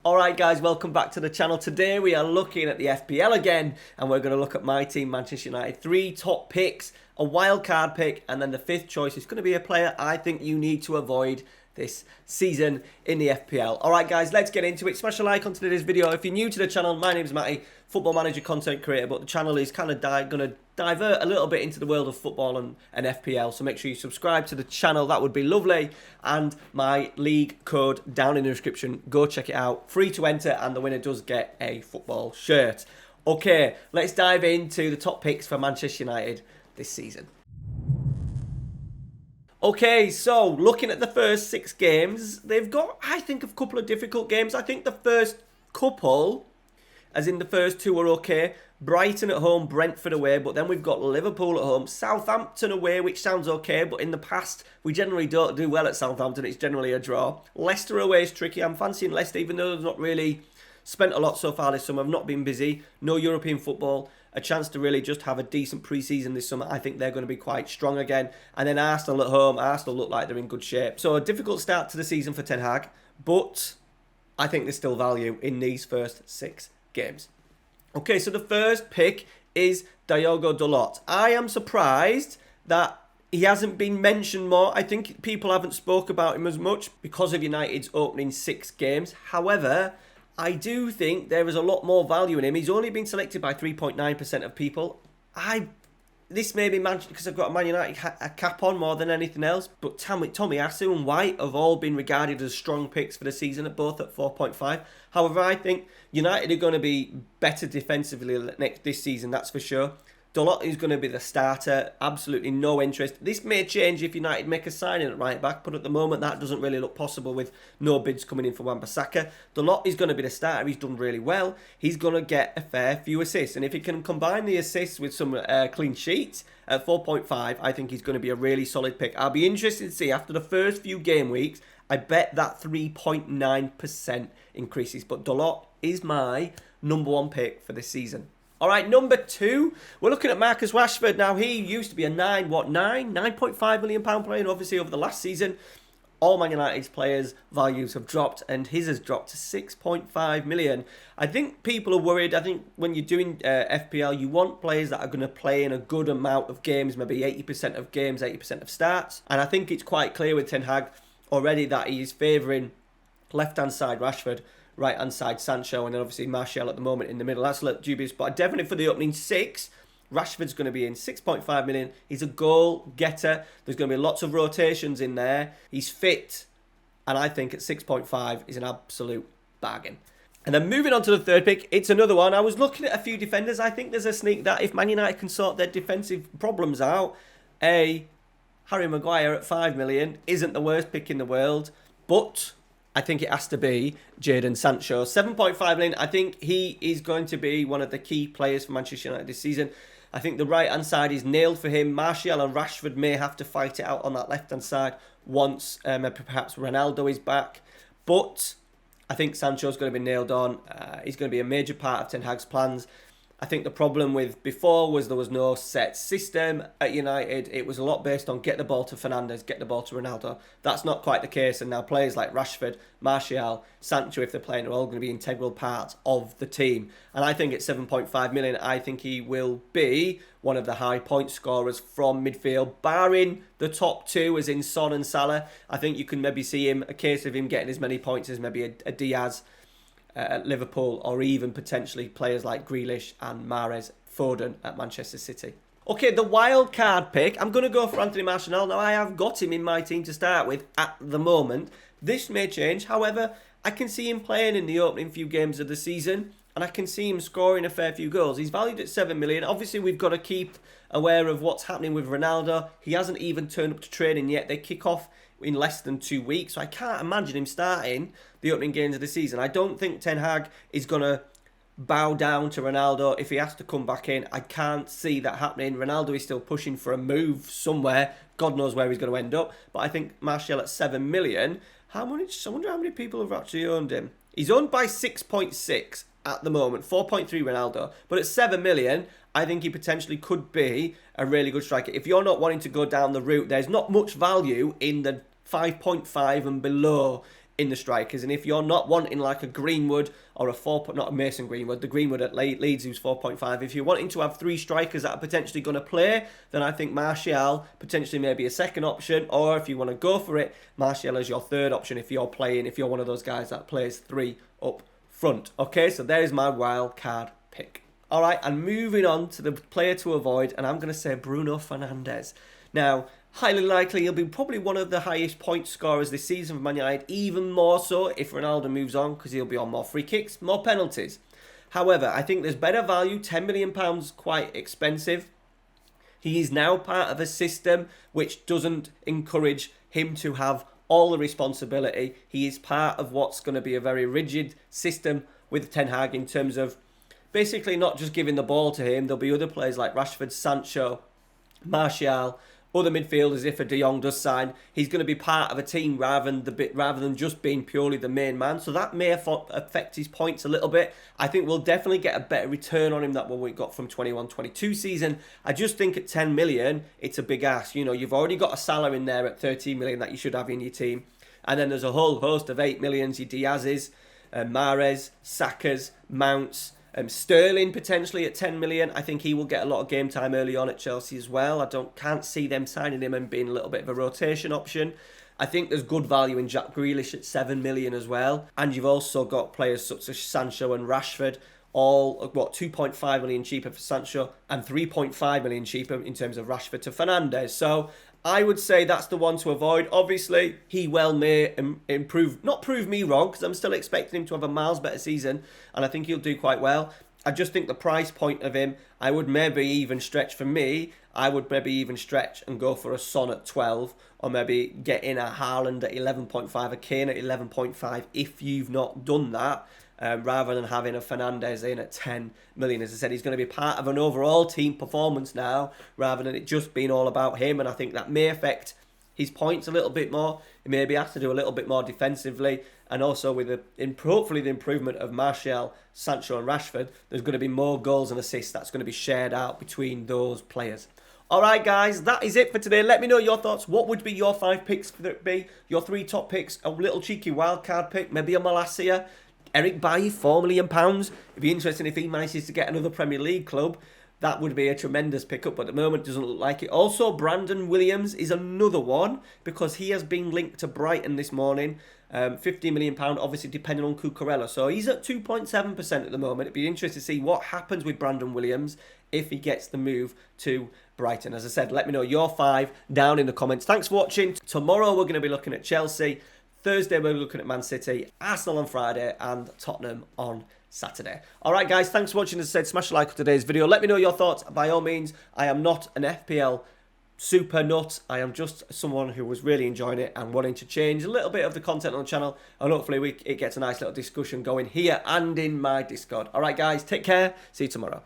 Alright guys, welcome back to the channel. Today we are looking at the FPL again, and we're going to look at my team, Manchester United. 3 top picks, a wildcard pick, and then the 5th choice is going to be a player I think you need to avoid this season in the FPL. Alright guys, let's get into it. Smash a like on today's video. If you're new to the channel, my name is Matty, football manager, content creator, but the channel is kind of going to divert a little bit into the world of football and FPL, so make sure you subscribe to the channel, that would be lovely. And my league code down in the description, go check it out, free to enter, and the winner does get a football shirt. Okay, let's dive into the top picks for Manchester United this season. Okay, so looking at the first 6 games, they've got, I think, a couple of difficult games. I think the first couple, as in the first 2, are okay. Brighton at home, Brentford away, but then we've got Liverpool at home, Southampton away, which sounds okay, but in the past, we generally don't do well at Southampton. It's generally a draw. Leicester away is tricky. I'm fancying Leicester, even though they've not really spent a lot so far this summer. I've not been busy. No European football. A chance to really just have a decent pre-season this summer. I think they're going to be quite strong again. And then Arsenal at home. Arsenal look like they're in good shape. So a difficult start to the season for Ten Hag, but I think there's still value in these first 6 games. Okay, so the first pick is Dalot. I am surprised that he hasn't been mentioned more. I think people haven't spoke about him as much because of United's opening 6 games. However, I do think there is a lot more value in him. He's only been selected by 3.9% of people. This may be because I've got a Man United cap on more than anything else. But Tomiyasu and White have all been regarded as strong picks for the season, at both at 4.5. However, I think United are going to be better defensively this season, that's for sure. Dalot is going to be the starter. Absolutely no interest. This may change if United make a signing at right back, but at the moment that doesn't really look possible with no bids coming in for Wan-Bissaka. Dalot is going to be the starter. He's done really well. He's going to get a fair few assists, and if he can combine the assists with some clean sheets at 4.5, I think he's going to be a really solid pick. I'll be interested to see after the first few game weeks. I bet that 3.9% increases, but Dalot is my #1 pick for this season. Alright, number 2, we're looking at Marcus Rashford. Now, he used to be a £9.5 million player, and obviously over the last season, all Man United's players' values have dropped, and his has dropped to 6.5 million. I think people are worried. I think when you're doing FPL, you want players that are going to play in a good amount of games, maybe 80% of games, 80% of starts. And I think it's quite clear with Ten Hag already that he is favouring left-hand side Rashford, right-hand side Sancho, and then obviously Martial at the moment in the middle. That's a little dubious, but definitely for the opening 6, Rashford's going to be in 6.5 million. He's a goal getter. There's going to be lots of rotations in there. He's fit, and I think at 6.5 is an absolute bargain. And then moving on to the 3rd pick, it's another one. I was looking at a few defenders. I think there's a sneak that if Man United can sort their defensive problems out, Harry Maguire at 5 million isn't the worst pick in the world, but I think it has to be Jadon Sancho. 7.5 million. I think he is going to be one of the key players for Manchester United this season. I think the right-hand side is nailed for him. Martial and Rashford may have to fight it out on that left-hand side once perhaps Ronaldo is back. But I think Sancho's going to be nailed on. He's going to be a major part of Ten Hag's plans. I think the problem with before was there was no set system at United. It was a lot based on get the ball to Fernandes, get the ball to Ronaldo. That's not quite the case, and now players like Rashford, Martial, Sancho, if they're playing, are all going to be integral parts of the team. And I think at 7.5 million, I think he will be one of the high point scorers from midfield, barring the top 2, as in Son and Salah. I think you can maybe see him, a case of him getting as many points as maybe a Diaz at Liverpool, or even potentially players like Grealish and Mahrez, Foden at Manchester City. Okay, the wild card pick, I'm going to go for Anthony Martial. Now, I have got him in my team to start with at the moment. This may change. However, I can see him playing in the opening few games of the season, and I can see him scoring a fair few goals. He's valued at 7 million. Obviously, we've got to keep aware of what's happening with Ronaldo. He hasn't even turned up to training yet. They kick off in less than 2 weeks, so I can't imagine him starting the opening games of the season. I don't think Ten Hag is going to bow down to Ronaldo if he has to come back in. I can't see that happening. Ronaldo is still pushing for a move somewhere. God knows where he's going to end up. But I think Martial at 7 million, I wonder how many people have actually owned him. He's owned by 6.6 at the moment, 4.3 Ronaldo. But at 7 million, I think he potentially could be a really good striker. If you're not wanting to go down the route, there's not much value in the 5.5 and below in the strikers. And if you're not wanting like a Greenwood or a not a Mason Greenwood, the Greenwood at Leeds who's 4.5, if you're wanting to have 3 strikers that are potentially going to play, then I think Martial potentially maybe a second option, or if you want to go for it, Martial is your third option if you're one of those guys that plays 3 up front. Okay, so there's my wild card pick. All right, and moving on to the player to avoid, and I'm going to say Bruno Fernandes. Now, highly likely he'll be probably one of the highest point scorers this season for Man United, even more so if Ronaldo moves on, because he'll be on more free kicks, more penalties. However, I think there's better value. £10 million, quite expensive. He is now part of a system which doesn't encourage him to have all the responsibility. He is part of what's going to be a very rigid system with Ten Hag in terms of basically not just giving the ball to him. There'll be other players like Rashford, Sancho, Martial, other midfielders. If a De Jong does sign, he's going to be part of a team rather than just being purely the main man. So that may affect his points a little bit. I think we'll definitely get a better return on him than what we got from 21-22 season. I just think at 10 million, it's a big ask. You know, you've already got a Salah in there at 13 million that you should have in your team. And then there's a whole host of 8 millions, your Diaz's, Mahrez, Saka's, Mounts, Sterling potentially at 10 million. I think he will get a lot of game time early on at Chelsea as well. Can't see them signing him and being a little bit of a rotation option. I think there's good value in Jack Grealish at 7 million as well. And you've also got players such as Sancho and Rashford, all 2.5 million cheaper for Sancho and 3.5 million cheaper in terms of Rashford to Fernandes. So I would say that's the one to avoid. Obviously, he may not prove me wrong, because I'm still expecting him to have a miles better season, and I think he'll do quite well. I just think the price point of him, I would maybe even stretch for me. I would maybe even stretch and go for a Son at 12, or maybe get in a Haaland at 11.5, a Kane at 11.5 if you've not done that. Rather than having a Fernandes in at 10 million. As I said, he's going to be part of an overall team performance now, rather than it just being all about him. And I think that may affect his points a little bit more. He maybe has to do a little bit more defensively. And also with hopefully the improvement of Martial, Sancho and Rashford, there's going to be more goals and assists that's going to be shared out between those players. Alright guys, that is it for today. Let me know your thoughts. What would be your 5 picks? Could it be your 3 top picks? A little cheeky wildcard pick? Maybe a Malacia? Eric Bailly, £4 million. It'd be interesting if he manages to get another Premier League club. That would be a tremendous pickup, but at the moment it doesn't look like it. Also, Brandon Williams is another one, because he has been linked to Brighton this morning. £50 million, obviously depending on Cucurella. So he's at 2.7% at the moment. It'd be interesting to see what happens with Brandon Williams if he gets the move to Brighton. As I said, let me know your 5 down in the comments. Thanks for watching. Tomorrow we're going to be looking at Chelsea. Thursday, we're looking at Man City, Arsenal on Friday, and Tottenham on Saturday. All right, guys, thanks for watching. As I said, smash a like on today's video. Let me know your thoughts. By all means, I am not an FPL super nut. I am just someone who was really enjoying it and wanting to change a little bit of the content on the channel. And hopefully it gets a nice little discussion going here and in my Discord. All right, guys, take care. See you tomorrow.